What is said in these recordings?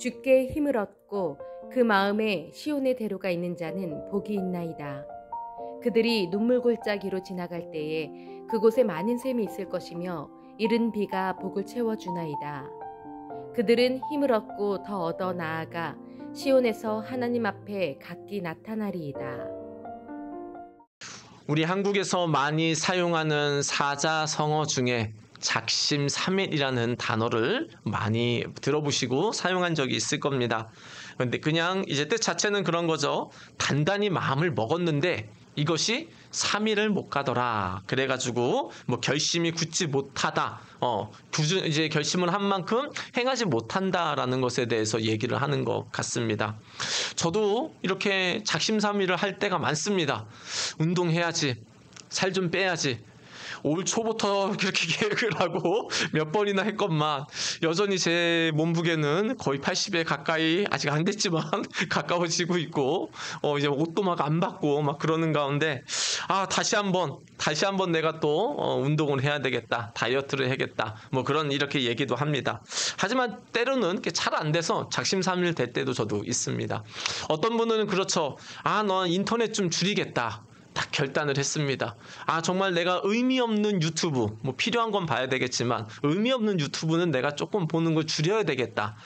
주께 힘을 얻고 그 마음에 시온의 대로가 있는 자는 복이 있나이다. 그들이 눈물골짜기로 지나갈 때에 그곳에 많은 샘이 있을 것이며 이른 비가 복을 채워주나이다. 그들은 힘을 얻고 더 얻어 나아가 시온에서 하나님 앞에 각기 나타나리이다. 우리 한국에서 많이 사용하는 사자성어 중에 작심삼일이라는 단어를 많이 들어보시고 사용한 적이 있을 겁니다. 그런데 그냥 이제 뜻 자체는 그런 거죠. 단단히 마음을 먹었는데 이것이 3일을 못 가더라. 그래가지고 뭐 결심이 굳지 못하다. 이제 결심을 한 만큼 행하지 못한다라는 것에 대해서 얘기를 하는 것 같습니다. 저도 이렇게 작심삼일을 할 때가 많습니다. 운동해야지. 살 좀 빼야지. 올 초부터 그렇게 계획을 하고 몇 번이나 했건만 여전히 제 몸무게는 거의 80에 가까이 아직 안 됐지만 가까워지고 있고 이제 옷도 막 안 받고 막 그러는 가운데 다시 한번 내가 또 운동을 해야 되겠다, 다이어트를 해야겠다, 뭐 그런 이렇게 얘기도 합니다. 하지만 때로는 잘 안 돼서 작심삼일 될 때도 저도 있습니다. 어떤 분은 그렇죠. 너 인터넷 좀 줄이겠다. 딱 결단을 했습니다. 정말 내가 의미 없는 유튜브, 뭐 필요한 건 봐야 되겠지만 의미 없는 유튜브는 내가 조금 보는 걸 줄여야 되겠다.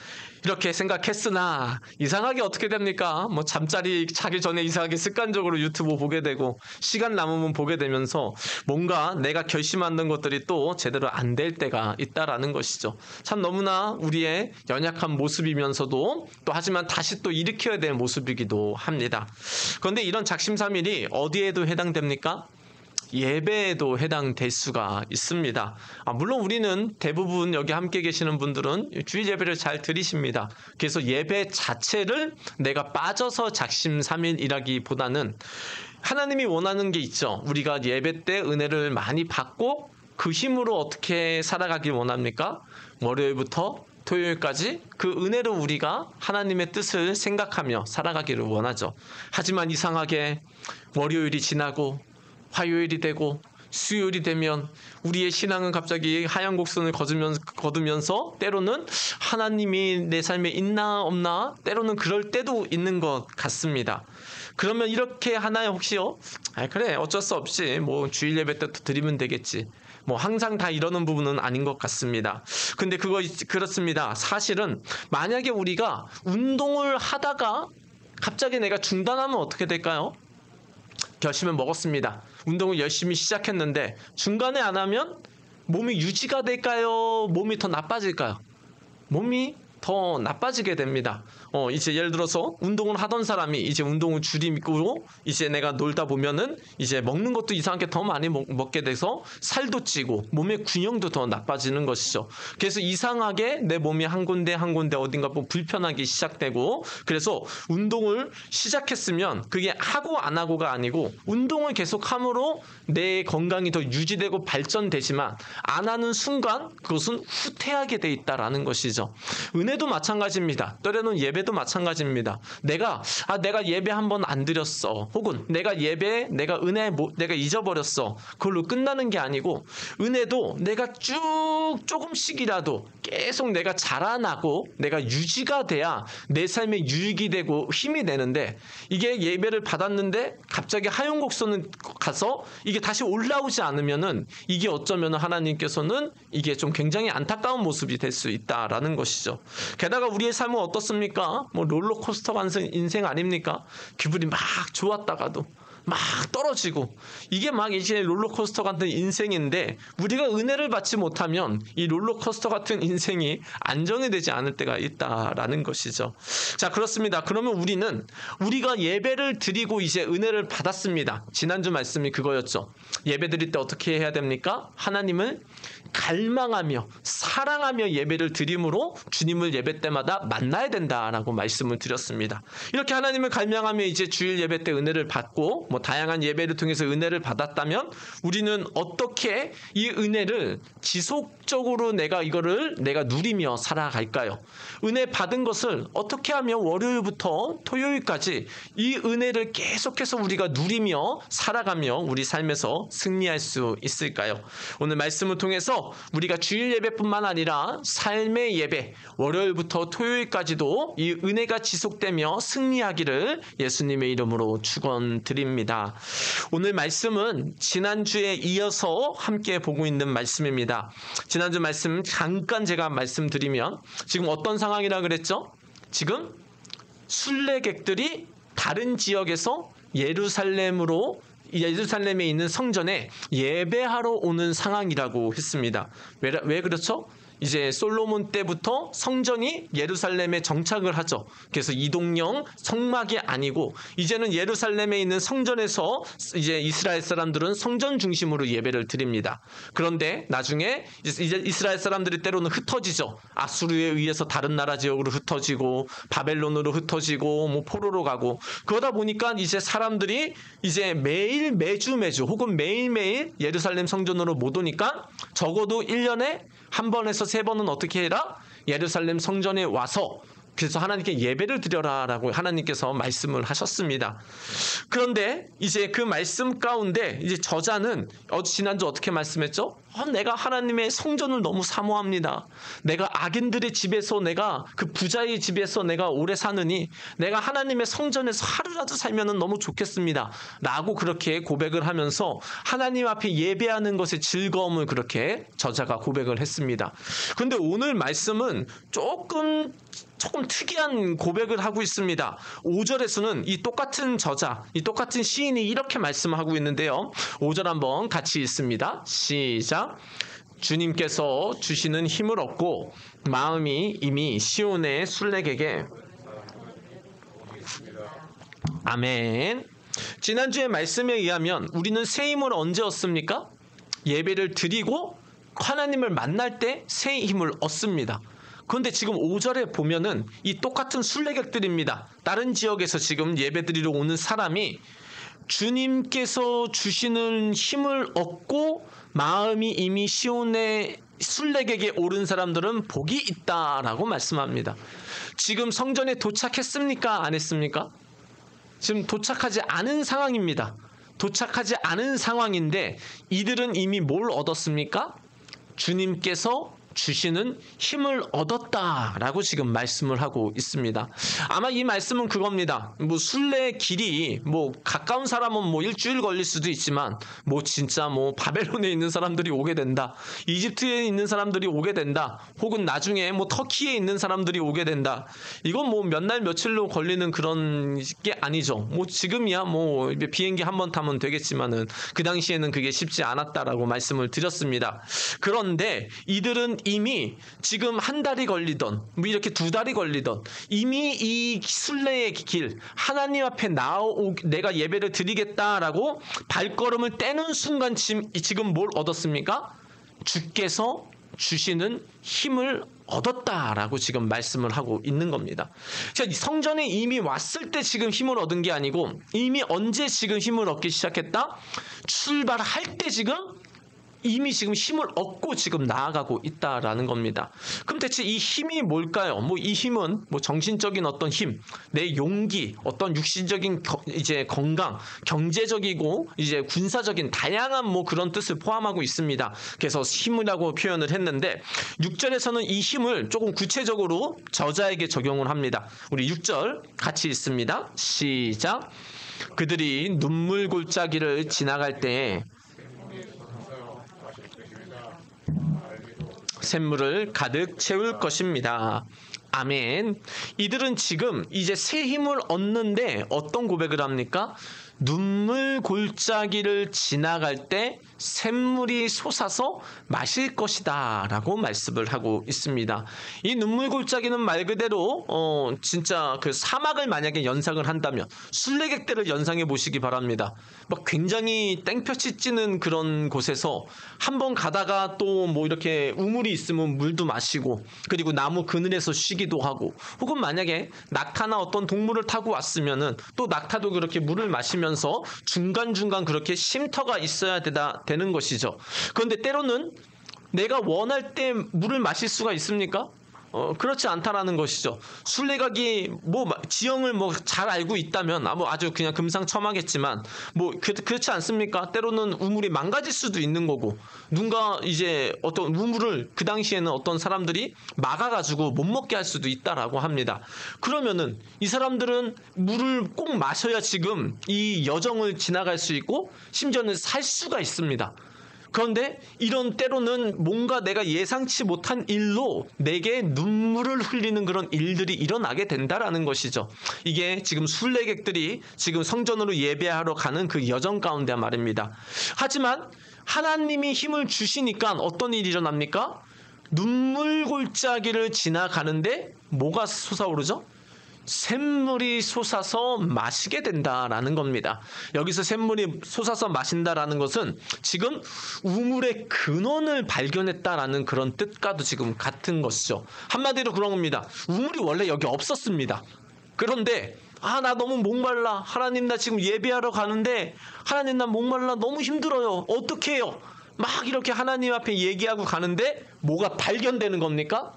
이렇게 생각했으나 이상하게 어떻게 됩니까? 뭐 잠자리 자기 전에 이상하게 습관적으로 유튜브 보게 되고 시간 남으면 보게 되면서 뭔가 내가 결심하는 것들이 또 제대로 안 될 때가 있다라는 것이죠. 참 너무나 우리의 연약한 모습이면서도 또 하지만 다시 또 일으켜야 될 모습이기도 합니다. 그런데 이런 작심삼일이 어디에도 해당됩니까? 예배에도 해당될 수가 있습니다. 물론 우리는 대부분 여기 함께 계시는 분들은 주일 예배를 잘 드리십니다. 그래서 예배 자체를 내가 빠져서 작심삼일이라기보다는 하나님이 원하는 게 있죠. 우리가 예배 때 은혜를 많이 받고 그 힘으로 어떻게 살아가길 원합니까? 월요일부터 토요일까지 그 은혜로 우리가 하나님의 뜻을 생각하며 살아가기를 원하죠. 하지만 이상하게 월요일이 지나고 화요일이 되고 수요일이 되면 우리의 신앙은 갑자기 하얀 곡선을 거두면서 때로는 하나님이 내 삶에 있나 없나 때로는 그럴 때도 있는 것 같습니다. 그러면 이렇게 하나요 혹시요? 그래 어쩔 수 없이 뭐 주일 예배 때 드리면 되겠지. 뭐 항상 다 이러는 부분은 아닌 것 같습니다. 근데 그렇습니다. 사실은 만약에 우리가 운동을 하다가 갑자기 내가 중단하면 어떻게 될까요? 결심을 먹었습니다. 운동을 열심히 시작했는데 중간에 안 하면 몸이 유지가 될까요? 몸이 더 나빠질까요? 몸이 더 나빠지게 됩니다. 이제 예를 들어서 운동을 하던 사람이 이제 운동을 줄이고 이제 내가 놀다 보면은 이제 먹는 것도 이상하게 더 많이 먹게 돼서 살도 찌고 몸의 균형도 더 나빠지는 것이죠. 그래서 이상하게 내 몸이 한 군데 어딘가 불편하기 시작되고 그래서 운동을 시작했으면 그게 하고 안 하고가 아니고 운동을 계속함으로 내 건강이 더 유지되고 발전되지만 안 하는 순간 그것은 후퇴하게 돼 있다라는 것이죠. 은혜도 마찬가지입니다. 때로는 예배도 마찬가지입니다. 내가 예배 한 번 안 드렸어. 혹은 내가 은혜 내가 잊어버렸어. 그걸로 끝나는 게 아니고 은혜도 내가 조금씩이라도 계속 내가 자라나고 내가 유지가 돼야 내 삶에 유익이 되고 힘이 되는데 이게 예배를 받았는데 갑자기 하얀 곡선을 가서 이게 다시 올라오지 않으면은 이게 어쩌면 하나님께서는 이게 좀 굉장히 안타까운 모습이 될 수 있다라는 것이죠. 게다가 우리의 삶은 어떻습니까? 뭐 롤러코스터 같은 인생 아닙니까? 기분이 막 좋았다가도 막 떨어지고 이게 막 이제 롤러코스터 같은 인생인데 우리가 은혜를 받지 못하면 이 롤러코스터 같은 인생이 안정이 되지 않을 때가 있다라는 것이죠. 자, 그렇습니다. 그러면 우리가 예배를 드리고 이제 은혜를 받았습니다. 지난주 말씀이 그거였죠. 예배 드릴 때 어떻게 해야 됩니까? 하나님을 갈망하며 사랑하며 예배를 드림으로 주님을 예배 때마다 만나야 된다라고 말씀을 드렸습니다. 이렇게 하나님을 갈망하며 이제 주일 예배 때 은혜를 받고 뭐 뭐 다양한 예배를 통해서 은혜를 받았다면 우리는 어떻게 이 은혜를 지속적으로 내가 누리며 살아갈까요? 은혜 받은 것을 어떻게 하면 월요일부터 토요일까지 이 은혜를 계속해서 우리가 누리며 살아가며 우리 삶에서 승리할 수 있을까요? 오늘 말씀을 통해서 우리가 주일 예배뿐만 아니라 삶의 예배, 월요일부터 토요일까지도 이 은혜가 지속되며 승리하기를 예수님의 이름으로 축원드립니다. 오늘 말씀은 지난주에 이어서 함께 보고 있는 말씀입니다. 지난주 말씀 잠깐 제가 말씀드리면 지금 어떤 상황이라 그랬죠? 지금 순례객들이 다른 지역에서 예루살렘에 있는 성전에 예배하러 오는 상황이라고 했습니다. 왜 그렇죠? 이제 솔로몬 때부터 성전이 예루살렘에 정착을 하죠. 그래서 이동형 성막이 아니고 이제는 예루살렘에 있는 성전에서 이제 이스라엘 사람들은 성전 중심으로 예배를 드립니다. 그런데 나중에 이제 이스라엘 사람들이 때로는 흩어지죠. 아수르에 의해서 다른 나라 지역으로 흩어지고 바벨론으로 흩어지고 뭐 포로로 가고 그러다 보니까 이제 사람들이 이제 매주 혹은 매일매일 예루살렘 성전으로 못 오니까 적어도 1년에 한 번에서 3번은 어떻게 해라? 예루살렘 성전에 와서 그래서 하나님께 예배를 드려라 라고 하나님께서 말씀을 하셨습니다. 그런데 이제 그 말씀 가운데 이제 저자는 지난주 어떻게 말씀했죠? 내가 하나님의 성전을 너무 사모합니다. 내가 악인들의 집에서 내가 그 부자의 집에서 내가 오래 사느니 내가 하나님의 성전에서 하루라도 살면 너무 좋겠습니다. 라고 그렇게 고백을 하면서 하나님 앞에 예배하는 것의 즐거움을 그렇게 저자가 고백을 했습니다. 그런데 오늘 말씀은 조금 특이한 고백을 하고 있습니다. 5절에서는 이 똑같은 저자, 이 똑같은 시인이 이렇게 말씀하고 있는데요. 5절 한번 같이 읽습니다. 시작. 주님께서 주시는 힘을 얻고 마음이 이미 시온의 순례객에 아멘. 지난주의 말씀에 의하면 우리는 새 힘을 언제 얻습니까? 예배를 드리고 하나님을 만날 때 새 힘을 얻습니다. 그런데 지금 5절에 보면은 이 똑같은 순례객들입니다. 다른 지역에서 지금 예배드리러 오는 사람이 주님께서 주시는 힘을 얻고 마음이 이미 시온의 순례객에 오른 사람들은 복이 있다라고 말씀합니다. 지금 성전에 도착했습니까? 안 했습니까? 지금 도착하지 않은 상황입니다. 도착하지 않은 상황인데 이들은 이미 뭘 얻었습니까? 주님께서 주시는 힘을 얻었다라고 지금 말씀을 하고 있습니다. 아마 이 말씀은 그겁니다. 뭐 순례 길이 뭐 가까운 사람은 뭐 일주일 걸릴 수도 있지만 뭐 진짜 뭐 바벨론에 있는 사람들이 오게 된다. 이집트에 있는 사람들이 오게 된다. 혹은 나중에 뭐 터키에 있는 사람들이 오게 된다. 이건 뭐 몇 날 며칠로 걸리는 그런 게 아니죠. 뭐 지금이야 뭐 비행기 한 번 타면 되겠지만은 그 당시에는 그게 쉽지 않았다라고 말씀을 드렸습니다. 그런데 이들은 이미 지금 한 달이 걸리던 뭐 이렇게 2달이 걸리던 이미 이 순례의 길 하나님 앞에 내가 예배를 드리겠다라고 발걸음을 떼는 순간 지금 뭘 얻었습니까? 주께서 주시는 힘을 얻었다라고 지금 말씀을 하고 있는 겁니다. 성전에 이미 왔을 때 지금 힘을 얻은 게 아니고 이미 언제 지금 힘을 얻기 시작했다? 출발할 때 이미 지금 힘을 얻고 지금 나아가고 있다라는 겁니다. 그럼 대체 이 힘이 뭘까요? 뭐 이 힘은 뭐 정신적인 어떤 힘, 내 용기, 어떤 육신적인 이제 건강, 경제적이고 이제 군사적인 다양한 뭐 그런 뜻을 포함하고 있습니다. 그래서 힘이라고 표현을 했는데 6절에서는 이 힘을 조금 구체적으로 저자에게 적용을 합니다. 우리 6절 같이 읽습니다. 시작. 그들이 눈물 골짜기를 지나갈 때에 샘물을 가득 채울 것입니다. 아멘. 이들은 지금 이제 새 힘을 얻는데 어떤 고백을 합니까? 눈물 골짜기를 지나갈 때 샘물이 솟아서 마실 것이다 라고 말씀을 하고 있습니다. 이 눈물 골짜기는 말 그대로 진짜 그 사막을 만약에 연상을 한다면 순례객들을 연상해 보시기 바랍니다. 막 굉장히 땡볕이 찌는 그런 곳에서 한번 가다가 또 뭐 이렇게 우물이 있으면 물도 마시고 그리고 나무 그늘에서 쉬기도 하고 혹은 만약에 낙타나 어떤 동물을 타고 왔으면은 또 낙타도 그렇게 물을 마시면 가면서 중간중간 그렇게 쉼터가 있어야 되는 것이죠. 그런데 때로는 내가 원할 때 물을 마실 수가 있습니까? 그렇지 않다라는 것이죠. 순례각이 지형을 잘 알고 있다면 아주 그냥 금상첨화겠지만 그렇지 않습니까? 때로는 우물이 망가질 수도 있는 거고, 누군가 이제 어떤 우물을 그 당시에는 어떤 사람들이 막아가지고 못 먹게 할 수도 있다라고 합니다. 그러면은 이 사람들은 물을 꼭 마셔야 지금 이 여정을 지나갈 수 있고 심지어는 살 수가 있습니다. 그런데 이런 때로는 뭔가 내가 예상치 못한 일로 내게 눈물을 흘리는 그런 일들이 일어나게 된다라는 것이죠. 이게 지금 순례객들이 지금 성전으로 예배하러 가는 그 여정 가운데 말입니다. 하지만 하나님이 힘을 주시니까 어떤 일이 일어납니까? 눈물 골짜기를 지나가는데 뭐가 솟아오르죠? 샘물이 솟아서 마시게 된다라는 겁니다. 여기서 샘물이 솟아서 마신다라는 것은 지금 우물의 근원을 발견했다라는 그런 뜻과도 지금 같은 것이죠. 한마디로 그런 겁니다. 우물이 원래 여기 없었습니다. 그런데 나 너무 목말라. 하나님, 나 지금 예배하러 가는데 하나님, 나 목말라. 너무 힘들어요. 어떻게 해요? 막 이렇게 하나님 앞에 얘기하고 가는데 뭐가 발견되는 겁니까?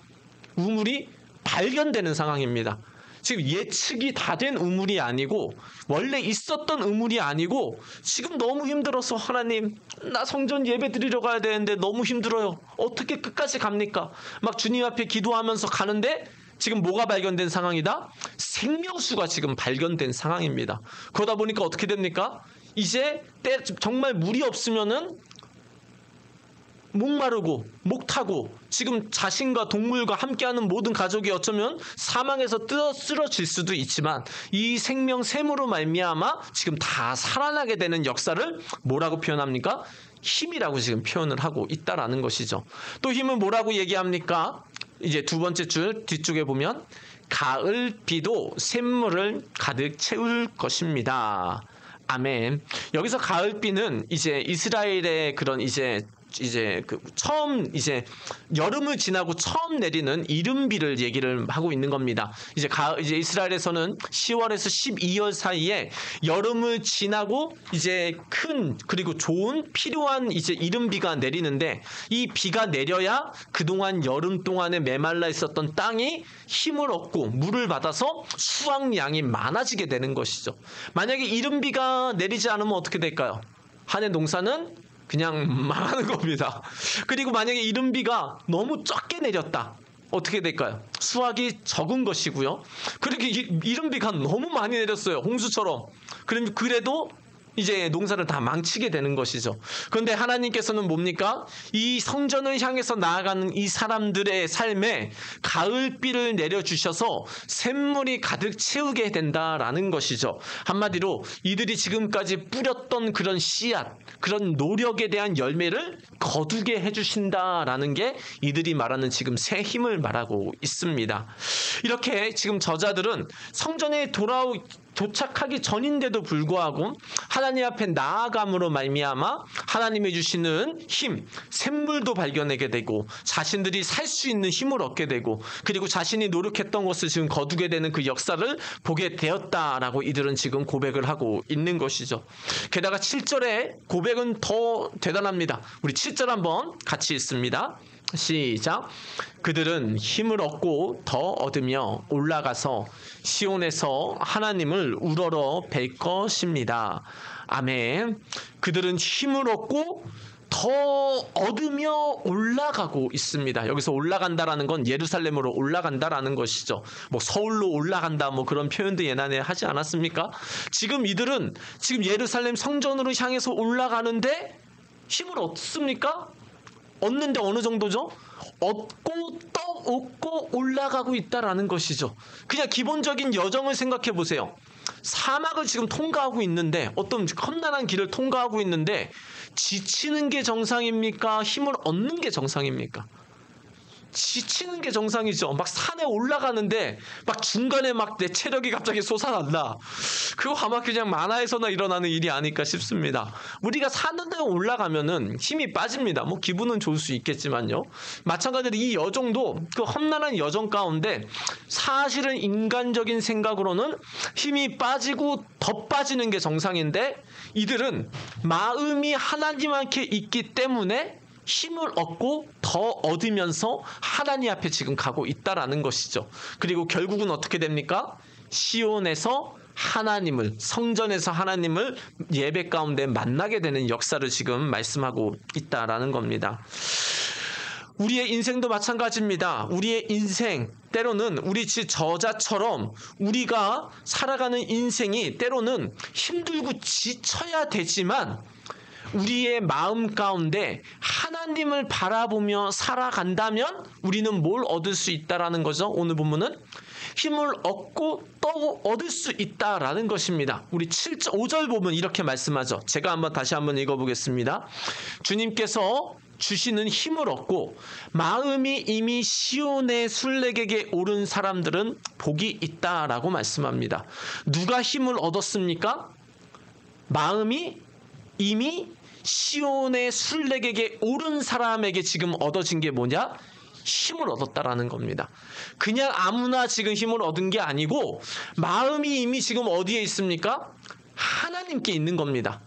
우물이 발견되는 상황입니다. 지금 예측이 다 된 우물이 아니고 원래 있었던 우물이 아니고 지금 너무 힘들어서 하나님, 나 성전 예배 드리러 가야 되는데 너무 힘들어요. 어떻게 끝까지 갑니까? 막 주님 앞에 기도하면서 가는데 지금 뭐가 발견된 상황이다? 생명수가 지금 발견된 상황입니다. 그러다 보니까 어떻게 됩니까? 이제 정말 물이 없으면은 목마르고 목타고 지금 자신과 동물과 함께하는 모든 가족이 어쩌면 사망에서 쓰러질 수도 있지만 이 생명 샘으로 말미암아 지금 다 살아나게 되는 역사를 뭐라고 표현합니까? 힘이라고 지금 표현을 하고 있다라는 것이죠. 또 힘은 뭐라고 얘기합니까? 이제 두 번째 줄 뒤쪽에 보면 가을 비도 샘물을 가득 채울 것입니다. 아멘. 여기서 가을비는 이제 이스라엘의 그런 이제 처음 여름을 지나고 처음 내리는 이른비를 얘기를 하고 있는 겁니다. 이제 이스라엘에서는 10월에서 12월 사이에 여름을 지나고 이제 그리고 좋은 필요한 이제 이른비가 내리는데, 이 비가 내려야 그동안 여름 동안에 메말라 있었던 땅이 힘을 얻고 물을 받아서 수확량이 많아지게 되는 것이죠. 만약에 이른비가 내리지 않으면 어떻게 될까요? 한 해 농사는 그냥 망하는 겁니다. 그리고 만약에 이른비가 너무 적게 내렸다. 어떻게 될까요? 수확이 적은 것이고요. 그렇게 이른비가 너무 많이 내렸어요. 홍수처럼. 그래도 이제 농사를 다 망치게 되는 것이죠. 그런데 하나님께서는 뭡니까? 이 성전을 향해서 나아가는 이 사람들의 삶에 가을비를 내려주셔서 샘물이 가득 채우게 된다라는 것이죠. 한마디로 이들이 지금까지 뿌렸던 그런 씨앗, 그런 노력에 대한 열매를 거두게 해주신다라는 게 이들이 말하는 지금 새 힘을 말하고 있습니다. 이렇게 지금 저자들은 성전에 도착하기 전인데도 불구하고 하나님 앞에 나아감으로 말미암아 하나님이 주시는 힘, 샘물도 발견하게 되고 자신들이 살 수 있는 힘을 얻게 되고 그리고 자신이 노력했던 것을 지금 거두게 되는 그 역사를 보게 되었다라고 이들은 지금 고백을 하고 있는 것이죠. 게다가 7절의 고백은 더 대단합니다. 우리 7절 한번 같이 읽습니다. 시작. 그들은 힘을 얻고 더 얻으며 올라가서 시온에서 하나님을 우러러 뵐 것입니다. 아멘. 그들은 힘을 얻고 더 얻으며 올라가고 있습니다. 여기서 올라간다라는 건 예루살렘으로 올라간다라는 것이죠. 서울로 올라간다 그런 표현도 예전에 하지 않았습니까? 지금 이들은 지금 예루살렘 성전으로 향해서 올라가는데 힘을 얻습니까? 얻는데 어느 정도죠? 얻고 또 얻고 올라가고 있다라는 것이죠. 그냥 기본적인 여정을 생각해 보세요. 사막을 지금 통과하고 있는데, 어떤 험난한 길을 통과하고 있는데 지치는 게 정상입니까? 힘을 얻는 게 정상입니까? 지치는 게 정상이죠. 막 산에 올라가는데 막 중간에 막 내 체력이 갑자기 솟아난다. 그거 아마 그냥 만화에서나 일어나는 일이 아닐까 싶습니다. 우리가 산에 올라가면은 힘이 빠집니다. 뭐 기분은 좋을 수 있겠지만요. 마찬가지로 이 여정도 그 험난한 여정 가운데 사실은 인간적인 생각으로는 힘이 빠지고 더 빠지는 게 정상인데 이들은 마음이 하나님께 있기 때문에 힘을 얻고 더 얻으면서 하나님 앞에 지금 가고 있다라는 것이죠. 그리고 결국은 어떻게 됩니까? 시온에서 하나님을, 성전에서 하나님을 예배 가운데 만나게 되는 역사를 지금 말씀하고 있다라는 겁니다. 우리의 인생도 마찬가지입니다. 우리의 인생, 때로는 우리 저자처럼 우리가 살아가는 인생이 때로는 힘들고 지쳐야 되지만 우리의 마음 가운데 하나님을 바라보며 살아간다면 우리는 뭘 얻을 수 있다라는 거죠. 오늘 본문은 힘을 얻고 또 얻을 수 있다라는 것입니다. 우리 5절 보면 이렇게 말씀하죠. 제가 다시 한번 읽어보겠습니다. 주님께서 주시는 힘을 얻고 마음이 이미 시온의 순례객에 오른 사람들은 복이 있다라고 말씀합니다. 누가 힘을 얻었습니까? 마음이 이미 시온의 순례객에 오른 사람에게 지금 얻어진 게 뭐냐? 힘을 얻었다라는 겁니다. 그냥 아무나 지금 힘을 얻은 게 아니고 마음이 이미 지금 어디에 있습니까? 하나님께 있는 겁니다.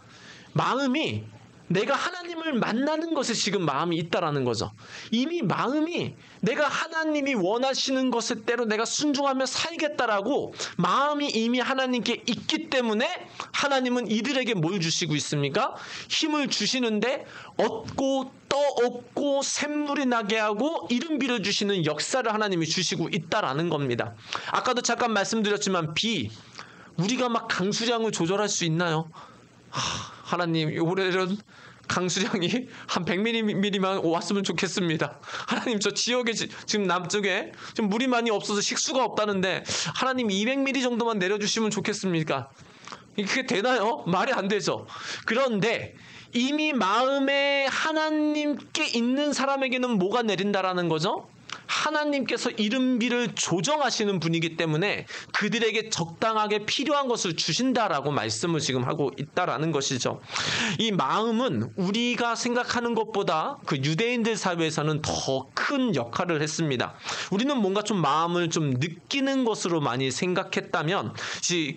마음이 내가 하나님을 만나는 것에 지금 마음이 있다라는 거죠. 이미 마음이 내가 하나님이 원하시는 것에 대로 내가 순종하며 살겠다라고 마음이 이미 하나님께 있기 때문에 하나님은 이들에게 뭘 주시고 있습니까? 힘을 주시는데 얻고 또 얻고 샘물이 나게 하고 이른비를 주시는 역사를 하나님이 주시고 있다라는 겁니다. 아까도 잠깐 말씀드렸지만 우리가 막 강수량을 조절할 수 있나요? 하나님 올해는 강수량이 한 100mm만 왔으면 좋겠습니다. 하나님 저 지역에 지금 남쪽에 좀 물이 많이 없어서 식수가 없다는데 하나님 200mm 정도만 내려주시면 좋겠습니까? 그게 되나요? 말이 안 되죠. 그런데 이미 마음에 하나님께 있는 사람에게는 뭐가 내린다라는 거죠? 하나님께서 이른비를 조정하시는 분이기 때문에 그들에게 적당하게 필요한 것을 주신다라고 말씀을 지금 하고 있다라는 것이죠. 이 마음은 우리가 생각하는 것보다 그 유대인들 사회에서는 더 큰 역할을 했습니다. 우리는 뭔가 좀 마음을 좀 느끼는 것으로 많이 생각했다면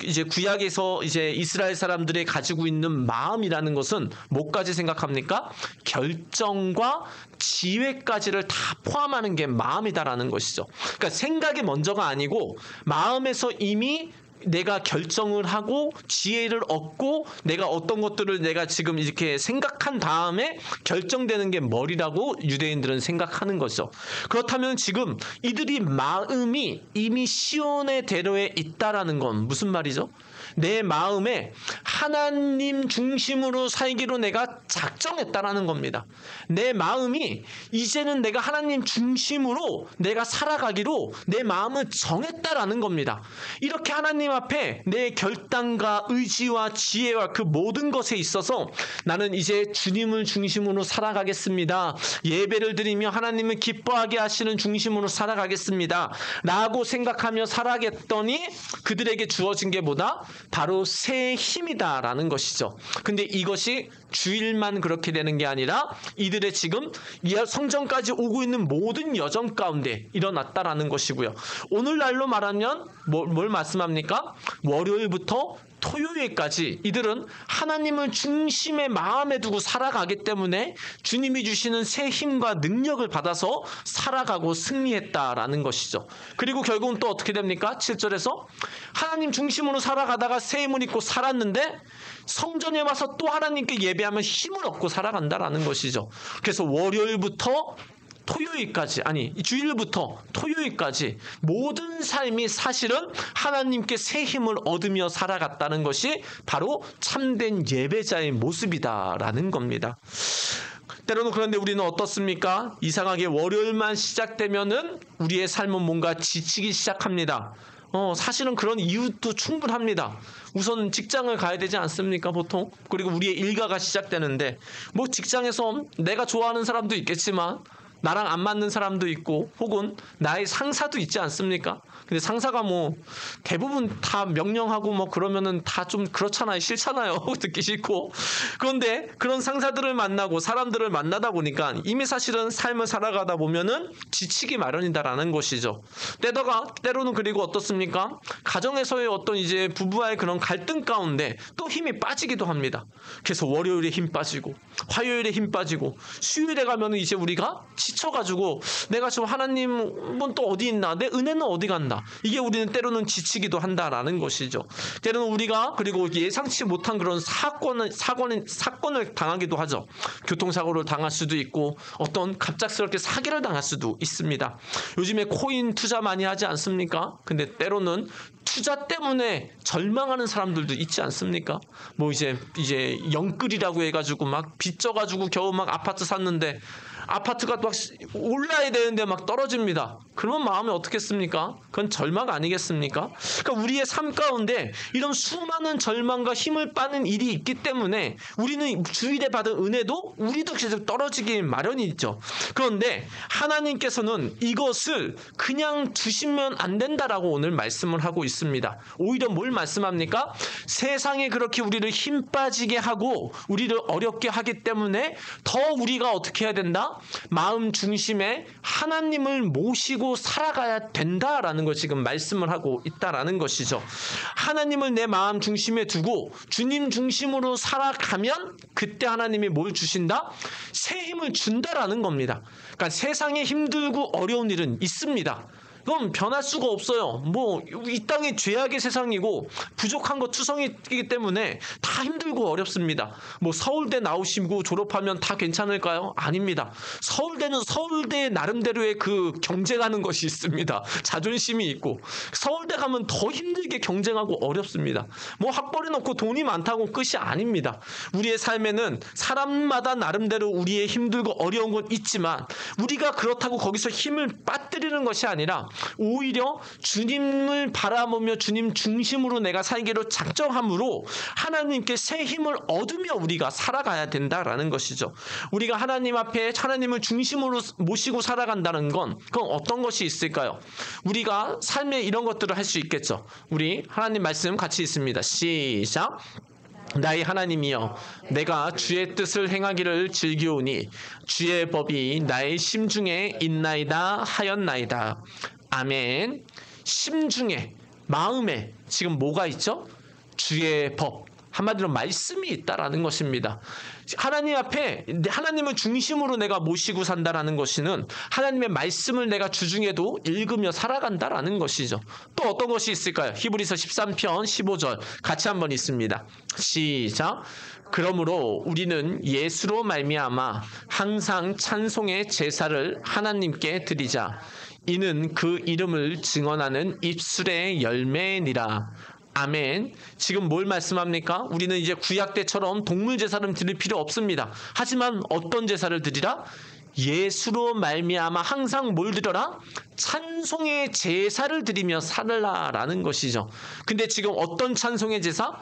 이제 구약에서 이제 이스라엘 사람들이 가지고 있는 마음이라는 것은 뭐까지 생각합니까? 결정과 지혜까지를 다 포함하는 게 마음이다라는 것이죠. 그러니까 생각이 먼저가 아니고 마음에서 이미 내가 결정을 하고 지혜를 얻고 내가 어떤 것들을 내가 지금 이렇게 생각한 다음에 결정되는 게 머리라고 유대인들은 생각하는 거죠. 그렇다면 지금 이들이 마음이 이미 시온의 대로에 있다라는 건 무슨 말이죠? 내 마음에 하나님 중심으로 살기로 내가 작정했다라는 겁니다. 내 마음이 이제는 내가 하나님 중심으로 내가 살아가기로 내 마음을 정했다라는 겁니다. 이렇게 하나님 앞에 내 결단과 의지와 지혜와 그 모든 것에 있어서 나는 이제 주님을 중심으로 살아가겠습니다. 예배를 드리며 하나님을 기뻐하게 하시는 중심으로 살아가겠습니다. 라고 생각하며 살아겠더니 그들에게 주어진 게 뭐다? 바로 새 힘이다라는 것이죠. 근데 이것이 주일만 그렇게 되는 게 아니라 이들의 지금 성전까지 오고 있는 모든 여정 가운데 일어났다라는 것이고요. 오늘날로 말하면 뭘 말씀합니까? 월요일부터 토요일까지 이들은 하나님을 중심에 마음에 두고 살아가기 때문에 주님이 주시는 새 힘과 능력을 받아서 살아가고 승리했다라는 것이죠. 그리고 결국은 또 어떻게 됩니까? 7절에서 하나님 중심으로 살아가다가 새 힘을 입고 살았는데 성전에 와서 또 하나님께 예배하면 힘을 얻고 살아간다라는 것이죠. 그래서 월요일부터 주일부터 토요일까지 모든 삶이 사실은 하나님께 새 힘을 얻으며 살아갔다는 것이 바로 참된 예배자의 모습이다라는 겁니다. 때로는 그런데 우리는 어떻습니까? 이상하게 월요일만 시작되면은 우리의 삶은 뭔가 지치기 시작합니다. 사실은 그런 이유도 충분합니다. 우선 직장을 가야 되지 않습니까, 보통? 그리고 우리의 일과가 시작되는데, 직장에서 내가 좋아하는 사람도 있겠지만, 나랑 안 맞는 사람도 있고 혹은 나의 상사도 있지 않습니까? 근데 상사가 뭐 대부분 다 명령하고 뭐 그러면은 다 좀 그렇잖아요. 싫잖아요. 듣기 싫고. 그런데 그런 상사들을 만나고 사람들을 만나다 보니까 이미 사실은 삶을 살아가다 보면은 지치기 마련이다라는 것이죠. 때로는 그리고 어떻습니까? 가정에서의 어떤 이제 부부와의 그런 갈등 가운데 또 힘이 빠지기도 합니다. 그래서 월요일에 힘 빠지고 화요일에 힘 빠지고 수요일에 가면은 이제 우리가 지쳐가지고 내가 지금 하나님은 또 어디 있나? 내 은혜는 어디 간다? 이게 우리는 때로는 지치기도 한다라는 것이죠. 때로는 우리가 그리고 예상치 못한 그런 사건을 당하기도 하죠. 교통사고를 당할 수도 있고 어떤 갑작스럽게 사기를 당할 수도 있습니다. 요즘에 코인 투자 많이 하지 않습니까? 근데 때로는 투자 때문에 절망하는 사람들도 있지 않습니까? 뭐 이제 영끌이라고 해가지고 막 빚져가지고 겨우 막 아파트 샀는데 아파트가 막 올라야 되는데 막 떨어집니다. 그러면 마음이 어떻겠습니까? 그건 절망 아니겠습니까? 그러니까 우리의 삶 가운데 이런 수많은 절망과 힘을 빠는 일이 있기 때문에 우리는 주일에 받은 은혜도 우리도 계속 떨어지기 마련이죠. 그런데 하나님께서는 이것을 그냥 두시면 안 된다라고 오늘 말씀을 하고 있습니다. 오히려 뭘 말씀합니까? 세상에 그렇게 우리를 힘 빠지게 하고 우리를 어렵게 하기 때문에 더 우리가 어떻게 해야 된다? 마음 중심에 하나님을 모시고 살아가야 된다라는 걸 지금 말씀을 하고 있다라는 것이죠. 하나님을 내 마음 중심에 두고 주님 중심으로 살아가면 그때 하나님이 뭘 주신다? 새 힘을 준다라는 겁니다. 그러니까 세상에 힘들고 어려운 일은 있습니다. 그럼 변할 수가 없어요. 뭐 이 땅이 죄악의 세상이고 부족한 것 투성이기 때문에 다 힘들고 어렵습니다. 뭐 서울대 나오시고 졸업하면 다 괜찮을까요? 아닙니다. 서울대는 서울대 나름대로의 그 경쟁하는 것이 있습니다. 자존심이 있고 서울대 가면 더 힘들게 경쟁하고 어렵습니다. 뭐 학벌이 높고 돈이 많다고 끝이 아닙니다. 우리의 삶에는 사람마다 나름대로 우리의 힘들고 어려운 건 있지만 우리가 그렇다고 거기서 힘을 빠뜨리는 것이 아니라 오히려 주님을 바라보며 주님 중심으로 내가 살기로 작정함으로 하나님께 새 힘을 얻으며 우리가 살아가야 된다라는 것이죠. 우리가 하나님 앞에 하나님을 중심으로 모시고 살아간다는 건 그건 어떤 것이 있을까요? 우리가 삶에 이런 것들을 할 수 있겠죠. 우리 하나님 말씀 같이 있습니다. 시작. 나의 하나님이여 내가 주의 뜻을 행하기를 즐기오니 주의 법이 나의 심중에 있나이다 하였나이다. 아멘. 심중에 마음에 지금 뭐가 있죠? 주의 법. 한마디로 말씀이 있다라는 것입니다. 하나님 앞에 하나님을 중심으로 내가 모시고 산다라는 것은 하나님의 말씀을 내가 주중에도 읽으며 살아간다라는 것이죠. 또 어떤 것이 있을까요? 히브리서 13편 15절 같이 한번 있습니다. 시작. 그러므로 우리는 예수로 말미암아 항상 찬송의 제사를 하나님께 드리자. 이는 그 이름을 증언하는 입술의 열매니라. 아멘. 지금 뭘 말씀합니까? 우리는 이제 구약 때처럼 동물 제사를 드릴 필요 없습니다. 하지만 어떤 제사를 드리라? 예수로 말미암아 항상 뭘 드려라? 찬송의 제사를 드리며 살라라는 것이죠. 근데 지금 어떤 찬송의 제사?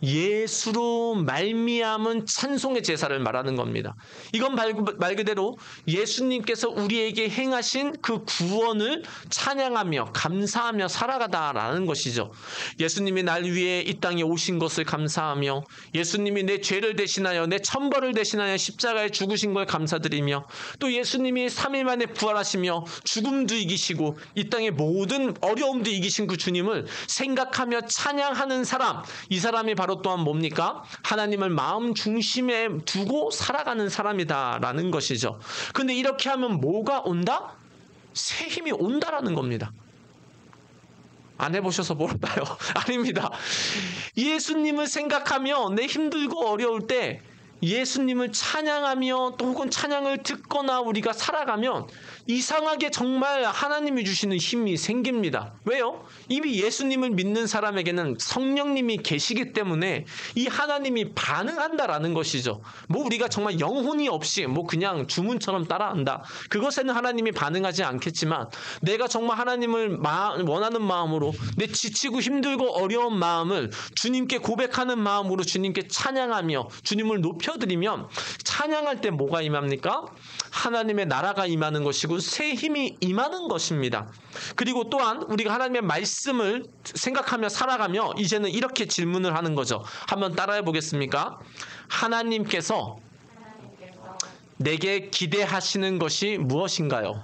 예수로 말미암은 찬송의 제사를 말하는 겁니다. 이건 말 그대로 예수님께서 우리에게 행하신 그 구원을 찬양하며 감사하며 살아가다라는 것이죠. 예수님이 날 위해 이 땅에 오신 것을 감사하며 예수님이 내 죄를 대신하여 내 천벌을 대신하여 십자가에 죽으신 걸 감사드리며 또 예수님이 3일 만에 부활하시며 죽음도 이기시고 이 땅의 모든 어려움도 이기신 그 주님을 생각하며 찬양하는 사람, 이 사람이 바로 또한 뭡니까? 하나님을 마음 중심에 두고 살아가는 사람이다라는 것이죠. 근데 이렇게 하면 뭐가 온다? 새 힘이 온다라는 겁니다. 안 해보셔서 모르나요? 아닙니다. 예수님을 생각하며 내 힘들고 어려울 때 예수님을 찬양하며 또 혹은 찬양을 듣거나 우리가 살아가면 이상하게 정말 하나님이 주시는 힘이 생깁니다. 왜요? 이미 예수님을 믿는 사람에게는 성령님이 계시기 때문에 이 하나님이 반응한다라는 것이죠. 뭐 우리가 정말 영혼이 없이 뭐 그냥 주문처럼 따라한다. 그것에는 하나님이 반응하지 않겠지만 내가 정말 하나님을 원하는 마음으로 내 지치고 힘들고 어려운 마음을 주님께 고백하는 마음으로 주님께 찬양하며 주님을 높여드리면 찬양할 때 뭐가 임합니까? 하나님의 나라가 임하는 것이고 새 힘이 임하는 것입니다. 그리고 또한 우리가 하나님의 말씀을 생각하며 살아가며 이제는 이렇게 질문을 하는 거죠. 한번 따라해 보겠습니까? 하나님께서 내게 기대하시는 것이 무엇인가요?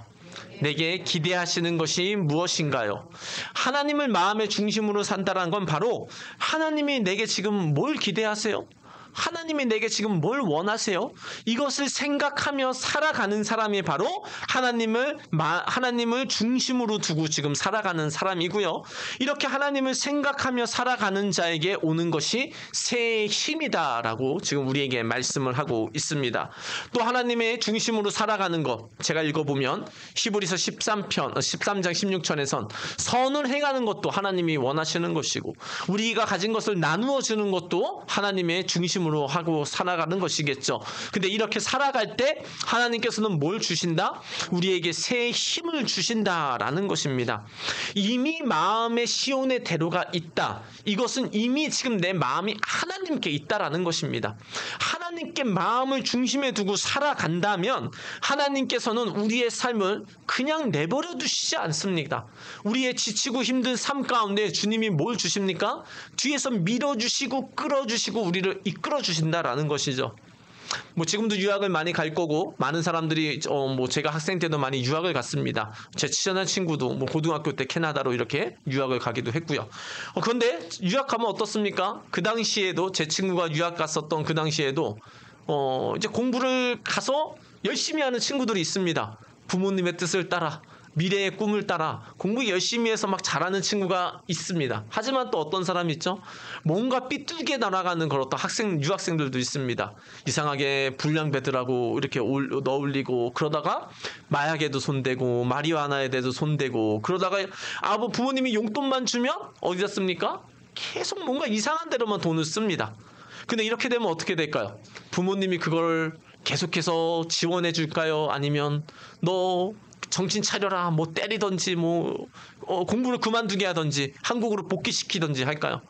내게 기대하시는 것이 무엇인가요? 하나님을 마음의 중심으로 산다는 건 바로 하나님이 내게 지금 뭘 기대하세요? 하나님이 내게 지금 뭘 원하세요? 이것을 생각하며 살아가는 사람이 바로 하나님을 중심으로 두고 지금 살아가는 사람이고요. 이렇게 하나님을 생각하며 살아가는 자에게 오는 것이 새 힘이다라고 지금 우리에게 말씀을 하고 있습니다. 또 하나님의 중심으로 살아가는 것, 제가 읽어보면 히브리서 13장 16절에선 선을 행하는 것도 하나님이 원하시는 것이고 우리가 가진 것을 나누어 주는 것도 하나님의 중심으로 하고 살아가는 것이겠죠. 근데 이렇게 살아갈 때 하나님께서는 뭘 주신다? 우리에게 새 힘을 주신다라는 것입니다. 이미 마음에 시온의 대로가 있다. 이것은 이미 지금 내 마음이 하나님께 있다라는 것입니다. 하나님께 마음을 중심에 두고 살아간다면 하나님께서는 우리의 삶을 그냥 내버려 두시지 않습니다. 우리의 지치고 힘든 삶 가운데 주님이 뭘 주십니까? 뒤에서 밀어주시고 끌어주시고 우리를 이끌어주신다라는 것이죠. 지금도 유학을 많이 갈 거고 많은 사람들이 제가 학생 때도 많이 유학을 갔습니다. 제 친한 친구도 고등학교 때 캐나다로 이렇게 유학을 가기도 했고요. 그런데 유학 가면 어떻습니까? 그 당시에도 제 친구가 유학 갔었던 그 당시에도 이제 공부를 가서 열심히 하는 친구들이 있습니다. 부모님의 뜻을 따라 미래의 꿈을 따라 공부 열심히 해서 막 잘하는 친구가 있습니다. 하지만 또 어떤 사람이 있죠? 뭔가 삐뚤게 날아가는 그런 어떤 유학생들도 있습니다. 이상하게 불량배들하고 이렇게 넣어올리고 그러다가 마약에도 손대고 마리화나에도 손대고 그러다가 부모님이 용돈만 주면 어디다 씁니까? 계속 뭔가 이상한 데로만 돈을 씁니다. 근데 이렇게 되면 어떻게 될까요? 부모님이 그걸 계속해서 지원해 줄까요? 아니면 너 정신 차려라 때리든지 공부를 그만두게 하든지 한국으로 복귀시키든지 할까요?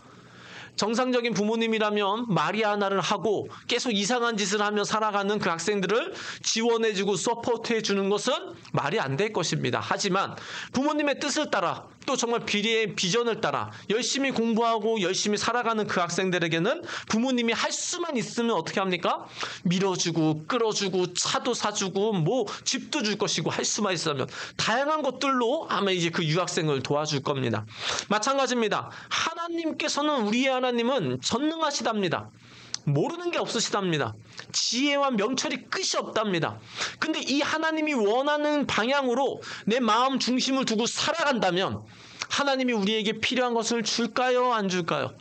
정상적인 부모님이라면 마리아나를 하고 계속 이상한 짓을 하며 살아가는 그 학생들을 지원해주고 서포트해주는 것은 말이 안 될 것입니다. 하지만 부모님의 뜻을 따라 또 정말 비리의 비전을 따라 열심히 공부하고 열심히 살아가는 그 학생들에게는 부모님이 할 수만 있으면 어떻게 합니까? 밀어주고 끌어주고 차도 사주고 집도 줄 것이고 할 수만 있으면 다양한 것들로 아마 이제 그 유학생을 도와줄 겁니다. 마찬가지입니다. 하나님께서는 우리의 하나님은 전능하시답니다. 모르는 게 없으시답니다. 지혜와 명철이 끝이 없답니다. 근데 이 하나님이 원하는 방향으로 내 마음 중심을 두고 살아간다면 하나님이 우리에게 필요한 것을 줄까요? 안 줄까요?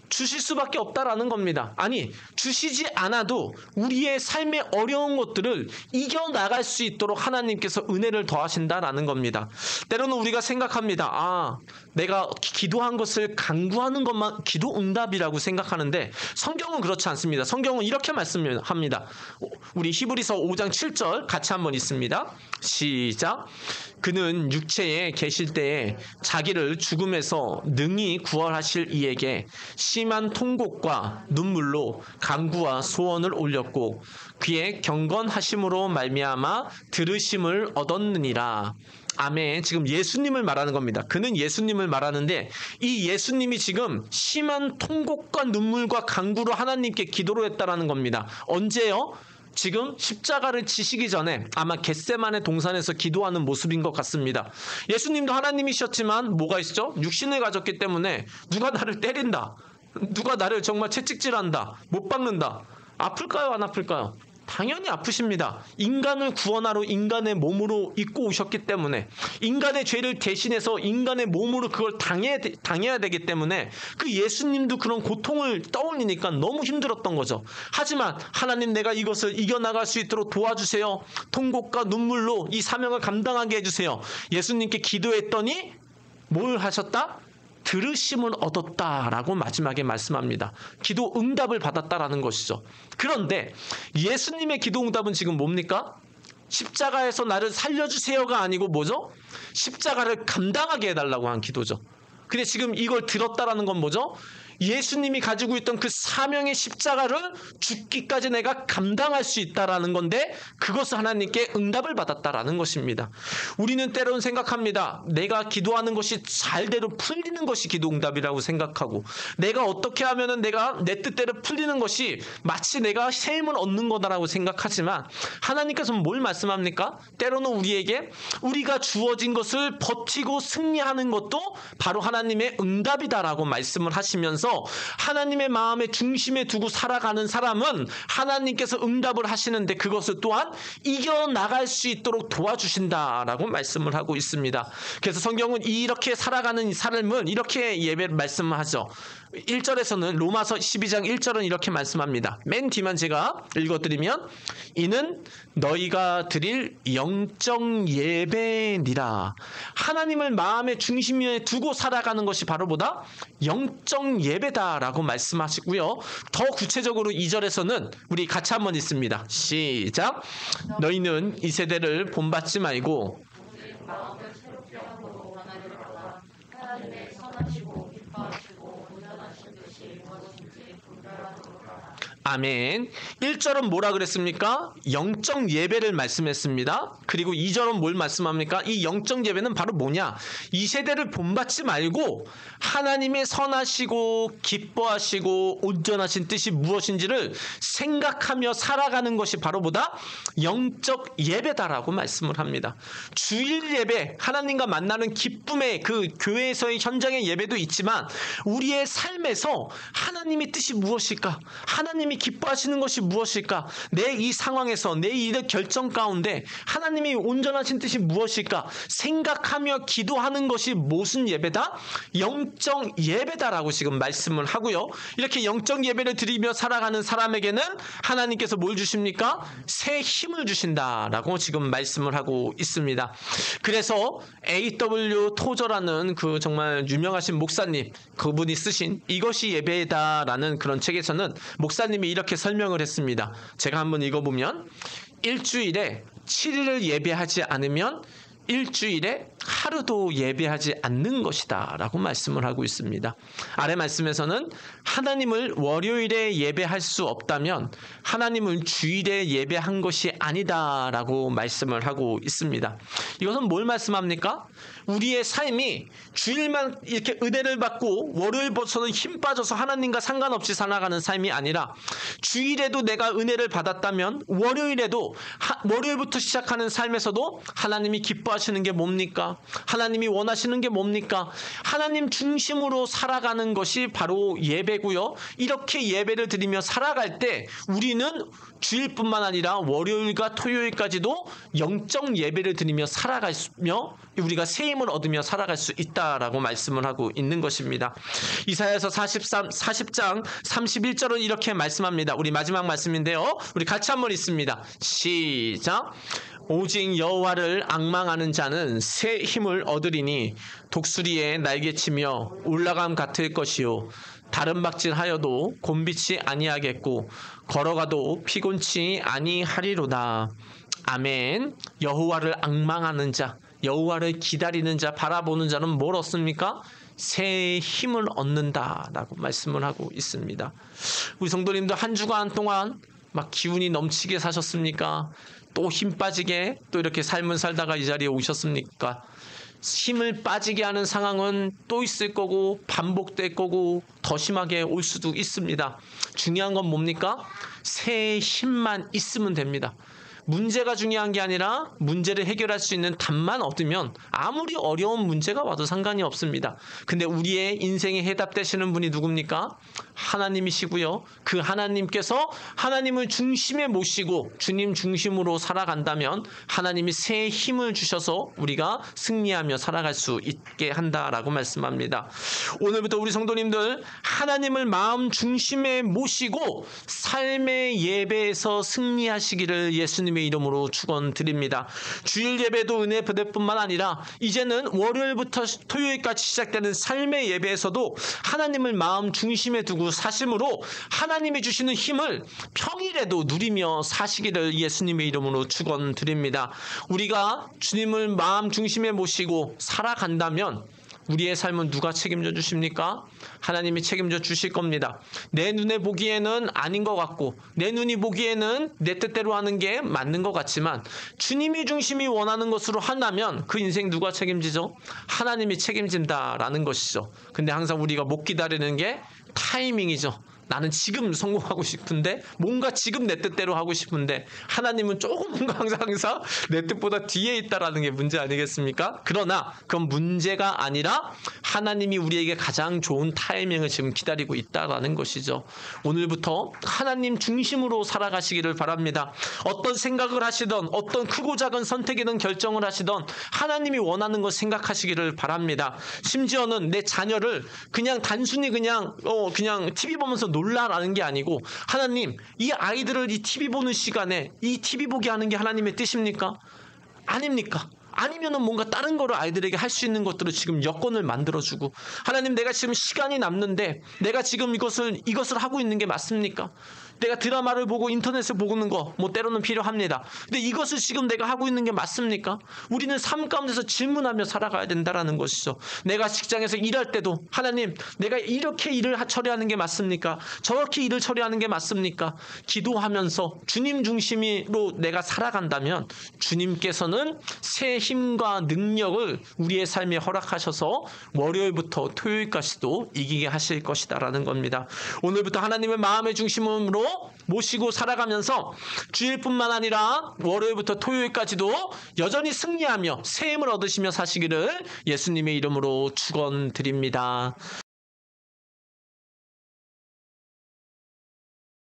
주실 수밖에 없다라는 겁니다. 아니, 주시지 않아도 우리의 삶의 어려운 것들을 이겨나갈 수 있도록 하나님께서 은혜를 더하신다라는 겁니다. 때로는 우리가 생각합니다. 내가 기도한 것을 간구하는 것만 기도 응답이라고 생각하는데 성경은 그렇지 않습니다. 성경은 이렇게 말씀합니다. 우리 히브리서 5장 7절 같이 한번 읽습니다. 시작. 그는 육체에 계실 때에 자기를 죽음에서 능히 구원하실 이에게 심한 통곡과 눈물로 간구와 소원을 올렸고 그의 경건하심으로 말미암아 들으심을 얻었느니라. 아멘. 지금 예수님을 말하는 겁니다. 그는 예수님을 말하는데 이 예수님이 지금 심한 통곡과 눈물과 간구로 하나님께 기도를 했다라는 겁니다. 언제요? 지금 십자가를 지시기 전에 아마 겟세마네 동산에서 기도하는 모습인 것 같습니다. 예수님도 하나님이셨지만 뭐가 있죠? 육신을 가졌기 때문에 누가 나를 때린다. 누가 나를 정말 채찍질한다. 못 박는다. 아플까요? 안 아플까요? 당연히 아프십니다. 인간을 구원하러 인간의 몸으로 입고 오셨기 때문에 인간의 죄를 대신해서 인간의 몸으로 그걸 당해야 되기 때문에 그 예수님도 그런 고통을 떠올리니까 너무 힘들었던 거죠. 하지만 하나님 내가 이것을 이겨나갈 수 있도록 도와주세요. 통곡과 눈물로 이 사명을 감당하게 해주세요. 예수님께 기도했더니 뭘 하셨다? 들으심을 얻었다라고 마지막에 말씀합니다. 기도 응답을 받았다라는 것이죠. 그런데 예수님의 기도 응답은 지금 뭡니까? 십자가에서 나를 살려주세요가 아니고 뭐죠? 십자가를 감당하게 해달라고 한 기도죠. 근데 지금 이걸 들었다라는 건 뭐죠? 예수님이 가지고 있던 그 사명의 십자가를 죽기까지 내가 감당할 수 있다라는 건데 그것을 하나님께 응답을 받았다라는 것입니다. 우리는 때로는 생각합니다. 내가 기도하는 것이 잘대로 풀리는 것이 기도 응답이라고 생각하고 내가 어떻게 하면은 내가 내 뜻대로 풀리는 것이 마치 내가 새 힘을 얻는 거다라고 생각하지만 하나님께서는 뭘 말씀합니까? 때로는 우리에게 우리가 주어진 것을 버티고 승리하는 것도 바로 하나님의 응답이다라고 말씀을 하시면서 하나님의 마음의 중심에 두고 살아가는 사람은 하나님께서 응답을 하시는데 그것을 또한 이겨나갈 수 있도록 도와주신다라고 말씀을 하고 있습니다. 그래서 성경은 이렇게 살아가는 삶은 이렇게 예배를 말씀하죠. 1절에서는 로마서 12장 1절은 이렇게 말씀합니다. 맨 뒤만 제가 읽어드리면 이는 너희가 드릴 영적 예배니라. 하나님을 마음의 중심에 두고 살아가는 것이 바로 보다 영적 예배다라고 말씀하시고요. 더 구체적으로 2절에서는 우리 같이 한번 읽습니다. 시작. 너희는 이 세대를 본받지 말고 하나님의 선하시고 기뻐하시고 온전하신 뜻이 무엇인지 분별하도록 하라. 아멘. 1절은 뭐라 그랬습니까? 영적 예배를 말씀했습니다. 그리고 2절은 뭘 말씀합니까? 이 영적 예배는 바로 뭐냐? 이 세대를 본받지 말고 하나님의 선하시고 기뻐하시고 온전하신 뜻이 무엇인지를 생각하며 살아가는 것이 바로 보다 영적 예배다라고 말씀을 합니다. 주일 예배, 하나님과 만나는 기쁨의 그 교회에서의 현장의 예배도 있지만 우리의 삶에서 하나님의 뜻이 무엇일까? 하나님이 기뻐하시는 것이 무엇일까? 내 이 상황에서 내 이 결정 가운데 하나님이 온전하신 뜻이 무엇일까? 생각하며 기도하는 것이 무슨 예배다? 영적 예배다라고 지금 말씀을 하고요. 이렇게 영적 예배를 드리며 살아가는 사람에게는 하나님께서 뭘 주십니까? 새 힘을 주신다라고 지금 말씀을 하고 있습니다. 그래서 A.W. 토저라는 그 정말 유명하신 목사님, 그분이 쓰신 이것이 예배다라는 그런 책에서는 목사님이 이렇게 설명을 했습니다. 제가 한번 읽어보면 일주일에 7일을 예배하지 않으면 일주일에 하루도 예배하지 않는 것이다 라고 말씀을 하고 있습니다. 아래 말씀에서는 하나님을 월요일에 예배할 수 없다면 하나님을 주일에 예배한 것이 아니다 라고 말씀을 하고 있습니다. 이것은 뭘 말씀합니까? 우리의 삶이 주일만 이렇게 은혜를 받고 월요일부터는 힘 빠져서 하나님과 상관없이 살아가는 삶이 아니라 주일에도 내가 은혜를 받았다면 월요일에도 월요일부터 시작하는 삶에서도 하나님이 기뻐하시는 게 뭡니까? 하나님이 원하시는 게 뭡니까? 하나님 중심으로 살아가는 것이 바로 예배고요. 이렇게 예배를 드리며 살아갈 때 우리는 주일뿐만 아니라 월요일과 토요일까지도 영적 예배를 드리며 살아가며 우리가 새 힘을 얻으며 살아갈 수 있다라고 말씀을 하고 있는 것입니다. 이사야서 40장 31절은 이렇게 말씀합니다. 우리 마지막 말씀인데요. 우리 같이 한번 읽습니다. 시작. 오직 여호와를 앙망하는 자는 새 힘을 얻으리니 독수리의 날개치며 올라감 같을 것이요 다른 박질하여도 곤비치 아니하겠고 걸어가도 피곤치 아니하리로다. 아멘. 여호와를 앙망하는 자, 여호와를 기다리는 자, 바라보는 자는 뭘 얻습니까? 새 힘을 얻는다라고 말씀을 하고 있습니다. 우리 성도님도 한 주간 동안 막 기운이 넘치게 사셨습니까? 또 힘 빠지게 또 이렇게 삶을 살다가 이 자리에 오셨습니까? 힘을 빠지게 하는 상황은 또 있을 거고 반복될 거고 더 심하게 올 수도 있습니다. 중요한 건 뭡니까? 새 힘만 있으면 됩니다. 문제가 중요한 게 아니라 문제를 해결할 수 있는 답만 얻으면 아무리 어려운 문제가 와도 상관이 없습니다. 근데 우리의 인생에 해답되시는 분이 누굽니까? 하나님이시고요. 그 하나님께서 하나님을 중심에 모시고 주님 중심으로 살아간다면 하나님이 새 힘을 주셔서 우리가 승리하며 살아갈 수 있게 한다라고 말씀합니다. 오늘부터 우리 성도님들 하나님을 마음 중심에 모시고 삶의 예배에서 승리하시기를 예수님의 이름으로 축원드립니다. 주일 예배도 은혜 받을 뿐만 아니라 이제는 월요일부터 토요일까지 시작되는 삶의 예배에서도 하나님을 마음 중심에 두고 사심으로 하나님이 주시는 힘을 평일에도 누리며 사시기를 예수님의 이름으로 축원드립니다. 우리가 주님을 마음 중심에 모시고 살아간다면 우리의 삶은 누가 책임져 주십니까? 하나님이 책임져 주실 겁니다. 내 눈에 보기에는 아닌 것 같고 내 눈이 보기에는 내 뜻대로 하는 게 맞는 것 같지만 주님이 중심이 원하는 것으로 한다면 그 인생 누가 책임지죠? 하나님이 책임진다라는 것이죠. 근데 항상 우리가 못 기다리는 게 타이밍이죠. 나는 지금 성공하고 싶은데 뭔가 지금 내 뜻대로 하고 싶은데 하나님은 조금 뭔가 항상 내 뜻보다 뒤에 있다라는 게 문제 아니겠습니까? 그러나 그건 문제가 아니라 하나님이 우리에게 가장 좋은 타이밍을 지금 기다리고 있다라는 것이죠. 오늘부터 하나님 중심으로 살아가시기를 바랍니다. 어떤 생각을 하시던 어떤 크고 작은 선택이든 결정을 하시던 하나님이 원하는 것 생각하시기를 바랍니다. 심지어는 내 자녀를 그냥 단순히 그냥 TV 보면서 놀라라는 게 아니고 하나님 이 아이들을 이 TV 보는 시간에 이 TV 보게 하는 게 하나님의 뜻입니까? 아닙니까? 아니면은 뭔가 다른 거를 아이들에게 할 수 있는 것들을 지금 여건을 만들어주고 하나님 내가 지금 시간이 남는데 내가 지금 이것을 하고 있는 게 맞습니까? 내가 드라마를 보고 인터넷을 보는 거 뭐 때로는 필요합니다. 근데 이것을 지금 내가 하고 있는 게 맞습니까? 우리는 삶 가운데서 질문하며 살아가야 된다라는 것이죠. 내가 직장에서 일할 때도 하나님 내가 이렇게 일을 처리하는 게 맞습니까? 저렇게 일을 처리하는 게 맞습니까? 기도하면서 주님 중심으로 내가 살아간다면 주님께서는 새 힘과 능력을 우리의 삶에 허락하셔서 월요일부터 토요일까지도 이기게 하실 것이다라는 겁니다. 오늘부터 하나님의 마음의 중심으로 모시고 살아가면서 주일뿐만 아니라 월요일부터 토요일까지도 여전히 승리하며 새 힘을 얻으시며 사시기를 예수님의 이름으로 축원드립니다.